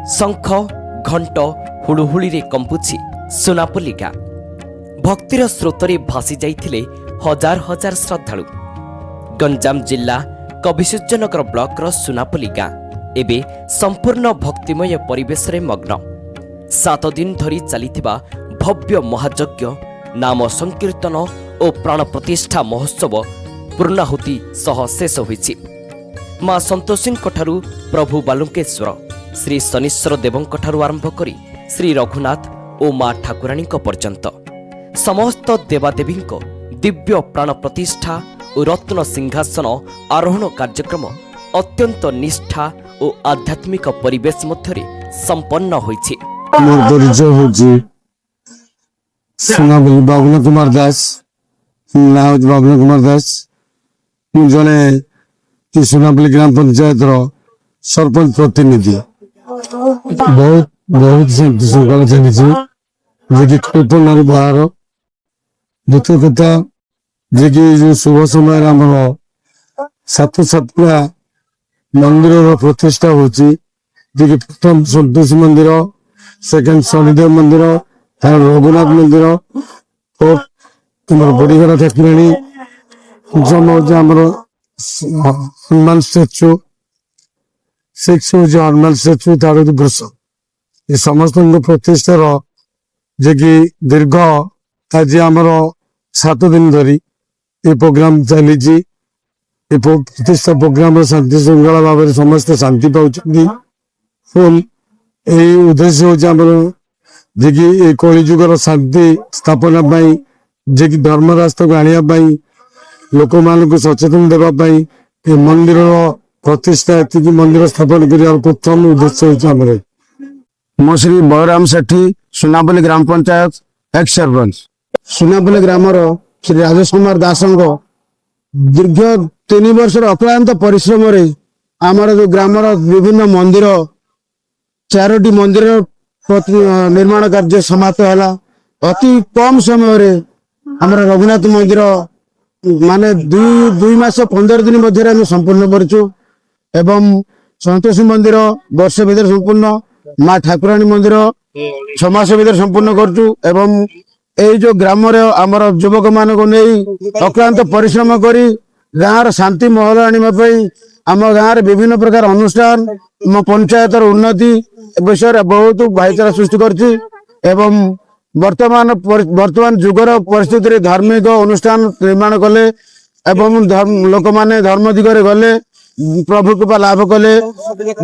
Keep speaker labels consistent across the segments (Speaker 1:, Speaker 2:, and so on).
Speaker 1: ଶଙ୍ଖ ଘଣ୍ଟ ହୁଳୁହୁଳିରେ କମ୍ପୁଛି ସୁନାପଲ୍ଲୀ ଗାଁ। ଭକ୍ତିର ସ୍ରୋତରେ ଭାସି ଯାଇଥିଲେ ହଜାର ହଜାର ଶ୍ରଦ୍ଧାଳୁ। ଗଞ୍ଜାମ ଜିଲ୍ଲା କବିସୂର୍ଯ୍ୟନଗର ବ୍ଲକର ସୁନାପଲ୍ଲୀ ଗାଁ ଏବେ ସମ୍ପୂର୍ଣ୍ଣ ଭକ୍ତିମୟ ପରିବେଶରେ ମଗ୍ନ। 7 ଦିନ ଧରି ଚାଲିଥିବା ଭବ୍ୟ ମହାଯଜ୍ଞ, ନାମ ସଂକୀର୍ତ୍ତନ ଓ ପ୍ରାଣ ପ୍ରତିଷ୍ଠା ମହୋତ୍ସବ ପୂର୍ଣ୍ଣାହୁତି ସହ ଶେଷ ହୋଇଛି। ମା ସନ୍ତୋଷୀଙ୍କଠାରୁ ପ୍ରଭୁ ବାଲୁଙ୍କେଶ୍ୱର, ଶ୍ରୀ ଶନୀଶ୍ୱର ଦେବଙ୍କଠାରୁ ଆରମ୍ଭ କରି ଶ୍ରୀ ରଘୁନାଥ ଓ ମା ଠାକୁରାଣୀଙ୍କ ପର୍ଯ୍ୟନ୍ତ ସମସ୍ତ ଦେବାଦେବୀଙ୍କ ଦିବ୍ୟ ପ୍ରାଣ ପ୍ରତିଷ୍ଠା ଓ ରତ୍ନ ସିଂହାସନ ଆରୋହଣ କାର୍ଯ୍ୟକ୍ରମ ଅତ୍ୟନ୍ତ ନିଷ୍ଠା ଓ ଆଧ୍ୟାତ୍ମିକ ପରିବେଶ ମଧ୍ୟରେ ସମ୍ପନ୍ନ ହୋଇଛି।
Speaker 2: ମୋର ପରିଚୟ ହେଉଛି ସୁନାପଲ୍ଲୀ ବାବୁଲା କୁମାର ଦାସ। ନାଁ ହେଉଛି ବାବୁଲା କୁମାର ଦାସ। ମୁଁ ଜଣେ ସୁନାପଲ୍ଲୀ ଗ୍ରାମ ପଞ୍ଚାୟତର ସରପଞ୍ଚ ପ୍ରତିନିଧି। ବହୁତ ଶାନ୍ତି ଶୃଙ୍ଖଳା ଚାଲିଛି, ଯିଏକି କଳ୍ପନାରୁ ବାହାର। ଦ୍ୱିତୀୟ କଥା, ଯିଏକି ଯୋଉ ଶୁଭ ସମୟରେ ଆମର ସାତୁଟା ମନ୍ଦିରର ପ୍ରତିଷ୍ଠା ହଉଛି, ଯିଏକି ପ୍ରଥମ ସନ୍ତୋଷୀ ମନ୍ଦିର, ସେକେଣ୍ଡ ଶନିଦେବ ମନ୍ଦିର, ଥାର୍ଡ ରଘୁନାଥ ମନ୍ଦିର ଓ ଆମର ବଡ଼ିଘର ଠାକୁରାଣୀ, ପଞ୍ଚମ ହଉଛି ଆମର ହନୁମାନ ଷ୍ଟାଚ୍ୟୁ, ସିକ୍ସ ହଉଛି ହନୁମାନ ଷ୍ଟାଚ୍ୟୁ, ଥାର୍ଡ ହଉଛି ବୃଷ। ଏ ସମସ୍ତଙ୍କ ପ୍ରତିଷ୍ଠାର ଯିଏକି ଦୀର୍ଘ ଆଜି ଆମର 7 ଦିନ ଧରି ଏ ପ୍ରୋଗ୍ରାମ ଚାଲିଛି। ଏ ପ୍ରତିଷ୍ଠା ପ୍ରୋଗ୍ରାମରେ ଶାନ୍ତି ଶୃଙ୍ଖଳା ଭାବରେ ସମସ୍ତେ ଶାନ୍ତି ପାଉଛନ୍ତି। ଏଇ ଉଦ୍ଦେଶ୍ୟ ହଉଛି ଆମର ଯିଏକି ଏ କଳିଯୁଗର ଶାନ୍ତି ସ୍ଥାପନା ପାଇଁ, ଯିଏକି ଧର୍ମ ରାସ୍ତାକୁ ଆଣିବା ପାଇଁ, ଲୋକମାନଙ୍କୁ ସଚେତନ ଦେବା ପାଇଁ ଏ ମନ୍ଦିରର ପ୍ରତିଷ୍ଠା, ଏତିକି ମନ୍ଦିର ସ୍ଥାପନ କରିବାର ପ୍ରଥମ ଉଦ୍ଦେଶ୍ୟ ହଉଛି ଆମର।
Speaker 3: ମୁଁ ଶ୍ରୀ ବଳରାମ ସେଠୀ, ସୁନାପଲ୍ଲୀ ଗ୍ରାମ ପଞ୍ଚାୟତ ଏକ୍ସ ସରପଞ୍ଚ। ସୁନାପଲ୍ଲୀ ଗ୍ରାମର ଶ୍ରୀ ରାଜେଶ କୁମାର ଦାସଙ୍କ ଦୀର୍ଘ 3 ବର୍ଷର ଅକ୍ଳାନ୍ତ ପରିଶ୍ରମରେ ଆମର ଯୋଉ ଗ୍ରାମର ବିଭିନ୍ନ ମନ୍ଦିର, 4ଟି ମନ୍ଦିର ନିର୍ମାଣ କାର୍ଯ୍ୟ ସମାପ୍ତ ହେଲା। ଅତି କମ ସମୟରେ ଆମର ରଘୁନାଥ ମନ୍ଦିର ମାନେ 2 ମାସ 15 ଦିନ ମଧ୍ୟରେ ଆମେ ସମ୍ପୂର୍ଣ୍ଣ କରିଛୁ ଏବଂ ସନ୍ତୋଷୀ ମନ୍ଦିର ବର୍ଷ ଭିତରେ ସମ୍ପୂର୍ଣ୍ଣ, ମା ଠାକୁରାଣୀ ମନ୍ଦିର 6 ମାସ ଭିତରେ ସମ୍ପୂର୍ଣ୍ଣ କରୁଛୁ ଏବଂ ଏଇ ଯୋଉ ଗ୍ରାମରେ ଆମର ଯୁବକ ମାନଙ୍କୁ ନେଇ ଅକ୍ଳାନ୍ତ ପରିଶ୍ରମ କରି ଗାଁର ଶାନ୍ତି ମହଲ ଆଣିବା ପାଇଁ ଆମ ଗାଁରେ ବିଭିନ୍ନ ପ୍ରକାର ଅନୁଷ୍ଠାନ ଆମ ପଞ୍ଚାୟତର ଉନ୍ନତି ବିଷୟରେ ବହୁତ ଭାଇଚାରା ସୃଷ୍ଟି କରିଛି ଏବଂ ବର୍ତ୍ତମାନ ଯୁଗର ପରିସ୍ଥିତିରେ ଧାର୍ମିକ ଅନୁଷ୍ଠାନ ନିର୍ମାଣ କଲେ ଏବଂ ଲୋକମାନେ ଧର୍ମ ଦିଗରେ ଗଲେ, ପ୍ରଭୁ କୃପା ଲାଭ କଲେ,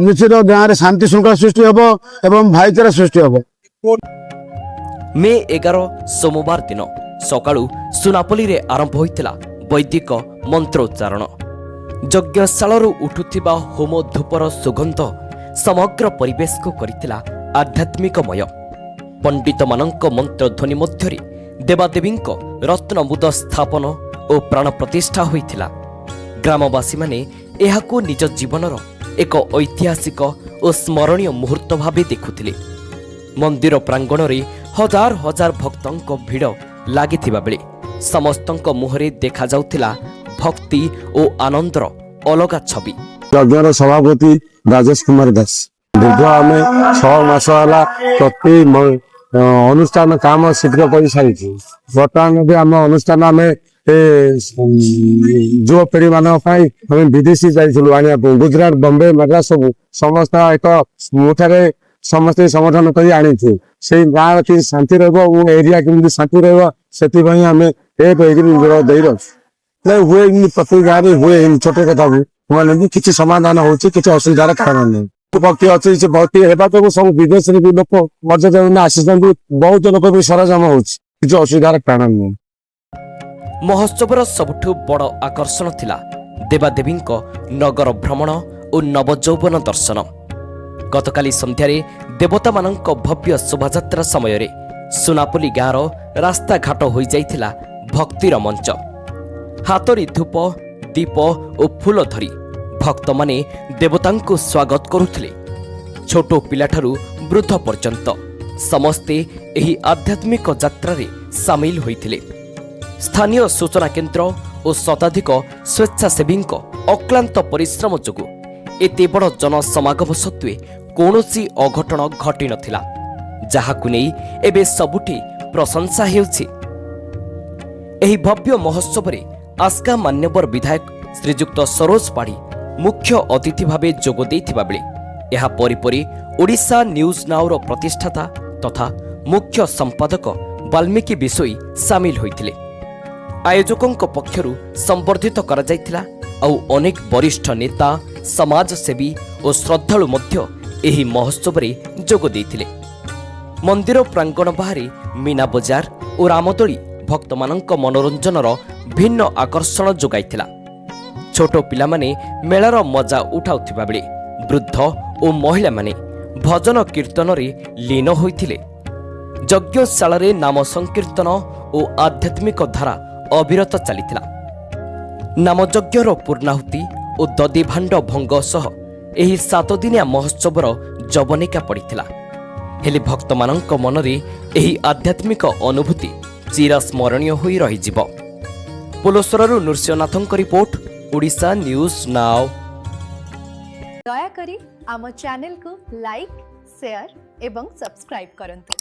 Speaker 3: ନିଶ୍ଚିତ ଗାଁରେ ଶାନ୍ତି ଶୃଙ୍ଖଳା ସୃଷ୍ଟି ହେବ ଏବଂ ଭାଇଚାରା ସୃଷ୍ଟି ହେବ।
Speaker 1: ମେ 11 ସୋମବାର ଦିନ ସକାଳୁ ସୁନାପଲ୍ଲୀରେ ଆରମ୍ଭ ହୋଇଥିଲା ବୈଦିକ ମନ୍ତ୍ରୋଚ୍ଚାରଣ। ଯଜ୍ଞଶାଳାରୁ ଉଠୁଥିବା ହୋମ ଧୂପର ସୁଗନ୍ଧ ସମଗ୍ର ପରିବେଶକୁ କରିଥିଲା ଆଧ୍ୟାତ୍ମିକମୟ। ପଣ୍ଡିତମାନଙ୍କ ମନ୍ତ୍ରଧ୍ୱନି ମଧ୍ୟରେ ଦେବାଦେବୀଙ୍କ ରତ୍ନମୁଦ ସ୍ଥାପନ ଓ ପ୍ରାଣ ପ୍ରତିଷ୍ଠା ହୋଇଥିଲା। ଗ୍ରାମବାସୀମାନେ ଏହାକୁ ନିଜ ଜୀବନର ଏକ ଐତିହାସିକ ଓ ସ୍ମରଣୀୟ ମୁହୂର୍ତ୍ତ ଭାବେ ଦେଖୁଥିଲେ। ମନ୍ଦିର ପ୍ରାଙ୍ଗଣରେ ହଜାର ହଜାର ଭକ୍ତଙ୍କ ଭିଡ଼ ଲାଗିଥିବା ବେଳେ ସମସ୍ତଙ୍କ ମୁହଁରେ ଦେଖାଯାଉଥିଲା ଭକ୍ତି ଓ ଆନନ୍ଦର ଅଲଗା ଛବି।
Speaker 2: ଯଜ୍ଞର ସଭାପତି ରାଜେଶ କୁମାର ଦାସ। ଦୀର୍ଘ ଆମେ 6 ମାସ ହେଲା ପ୍ରତି ଅନୁଷ୍ଠାନ କାମ ଶୀଘ୍ର କରିସାରିଛୁ। ବର୍ତ୍ତମାନ ବି ଆମ ଅନୁଷ୍ଠାନ ଆମେ ଯୁବପିଢି ମାନଙ୍କ ପାଇଁ ଆମେ ବିଦେଶୀ ଯାଇଥିଲୁ ଆଣିବା ପାଇଁ, ଗୁଜୁରାଟ, ବମ୍ବେ, ମାଡ୍ରାସ ସବୁ ସମସ୍ତ ଏକ ମୁଠାରେ ସମସ୍ତେ ସମର୍ଥନ କରି ଆଣିଛୁ। ସେଇ ଗାଁ କେମିତି ଶାନ୍ତି ରହିବ ଓ ଏରିଆ କେମିତି ଶାନ୍ତି ରହିବ ସେଥିପାଇଁ ଆମେ ଦେଇଛୁ। ହୁଏ ପ୍ରତି ଗାଁରେ ହୁଏ ଛୋଟ କଥା ମାନେ କିଛି ସମାଧାନ ହଉଛି, କିଛି ଅସୁବିଧାର କାରଣ ନାହିଁ। ଭକ୍ତି ଅଛି, ସେ ଭକ୍ତି ହେବା ଯୋଗୁଁ ସବୁ ବିଦେଶରେ ବି ଲୋକ ପର୍ଯ୍ୟଟନ ଆସିଛନ୍ତି, ବହୁତ ଲୋକ ବି ସରଞ୍ଜାମ ହଉଛି, କିଛି ଅସୁବିଧାର କାରଣ ନାହିଁ।
Speaker 1: ମହୋତ୍ସବର ସବୁଠୁ ବଡ଼ ଆକର୍ଷଣ ଥିଲା ଦେବାଦେବୀଙ୍କ ନଗର ଭ୍ରମଣ ଓ ନବଯୌବନ ଦର୍ଶନ। ଗତକାଲି ସନ୍ଧ୍ୟାରେ ଦେବତାମାନଙ୍କ ଭବ୍ୟ ଶୋଭାଯାତ୍ରା ସମୟରେ ସୁନାପଲ୍ଲୀ ଗାଁର ରାସ୍ତାଘାଟ ହୋଇଯାଇଥିଲା ଭକ୍ତିର ମଞ୍ଚ। ହାତରେ ଧୂପ, ଦୀପ ଓ ଫୁଲ ଧରି ଭକ୍ତମାନେ ଦେବତାଙ୍କୁ ସ୍ୱାଗତ କରୁଥିଲେ। ଛୋଟ ପିଲାଠାରୁ ବୃଦ୍ଧ ପର୍ଯ୍ୟନ୍ତ ସମସ୍ତେ ଏହି ଆଧ୍ୟାତ୍ମିକ ଯାତ୍ରାରେ ସାମିଲ ହୋଇଥିଲେ। ସ୍ଥାନୀୟ ସୂଚନା କେନ୍ଦ୍ର ଓ ଶତାଧିକ ସ୍ୱେଚ୍ଛାସେବୀଙ୍କ ଅକ୍ଲାନ୍ତ ପରିଶ୍ରମ ଯୋଗୁଁ ଏତେ ବଡ଼ ଜନସମାଗମ ସତ୍ତ୍ୱେ କୌଣସି ଅଘଟଣ ଘଟିନଥିଲା, ଯାହାକୁ ନେଇ ଏବେ ସବୁଠି ପ୍ରଶଂସା ହେଉଛି। ଏହି ଭବ୍ୟ ମହୋତ୍ସବରେ ଆସ୍କା ମାନ୍ୟବର ବିଧାୟକ ଶ୍ରୀଯୁକ୍ତ ସରୋଜ ପାଢ଼ୀ ମୁଖ୍ୟ ଅତିଥି ଭାବେ ଯୋଗ ଦେଇଥିବା ବେଳେ ଏହା ପରିପରି ଓଡ଼ିଶା ନ୍ୟୁଜ୍ ନାଉର ପ୍ରତିଷ୍ଠାତା ତଥା ମୁଖ୍ୟ ସମ୍ପାଦକ ବାଲ୍ମୀକି ବିଶୋଇ ସାମିଲ ହୋଇଥିଲେ। ଆୟୋଜକଙ୍କ ପକ୍ଷରୁ ସମ୍ବର୍ଦ୍ଧିତ କରାଯାଇଥିଲା। ଆଉ ଅନେକ ବରିଷ୍ଠ ନେତା, ସମାଜସେବୀ ଓ ଶ୍ରଦ୍ଧାଳୁ ମଧ୍ୟ ଏହି ମହୋତ୍ସବରେ ଯୋଗ ଦେଇଥିଲେ। ମନ୍ଦିର ପ୍ରାଙ୍ଗଣ ବାହାରେ ମୀନା ବଜାର ଓ ରାମଦୋଳି ଭକ୍ତମାନଙ୍କ ମନୋରଞ୍ଜନର ଭିନ୍ନ ଆକର୍ଷଣ ଯୋଗାଇଥିଲା। ଛୋଟ ପିଲାମାନେ ମେଳାର ମଜା ଉଠାଉଥିବା ବେଳେ ବୃଦ୍ଧ ଓ ମହିଳାମାନେ ଭଜନ କୀର୍ତ୍ତନରେ ଲୀନ ହୋଇଥିଲେ। ଯଜ୍ଞଶାଳାରେ ନାମ ସଂକୀର୍ତ୍ତନ ଓ ଆଧ୍ୟାତ୍ମିକ ଧାରା ଅବିରତ ଚାଲିଥିଲା। ନାମଯଜ୍ଞର ପୂର୍ଣ୍ଣାହୁତି ଓ ଦଧିଭାଣ୍ଡ ଭଙ୍ଗ ସହ ଏହି 7 ଦିନିଆ ମହୋତ୍ସବର ଯବନିକା ପଡ଼ିଥିଲା। ହେଲେ ଭକ୍ତମାନଙ୍କ ମନରେ ଏହି ଆଧ୍ୟାତ୍ମିକ ଅନୁଭୂତି ଚିରସ୍ମରଣୀୟ ହୋଇ ରହିଯିବ। ପୋଲସରାରୁ ନୃସିଂହନାଥଙ୍କ ରିପୋର୍ଟ, ଓଡ଼ିଶା ନ୍ୟୁଜ୍ ନାଓ।
Speaker 4: ଦୟାକରି ଆମ ଚ୍ୟାନେଲକୁ ଲାଇକ୍, ସେୟାର ଏବଂ ସବସ୍କ୍ରାଇବ୍ କରନ୍ତୁ।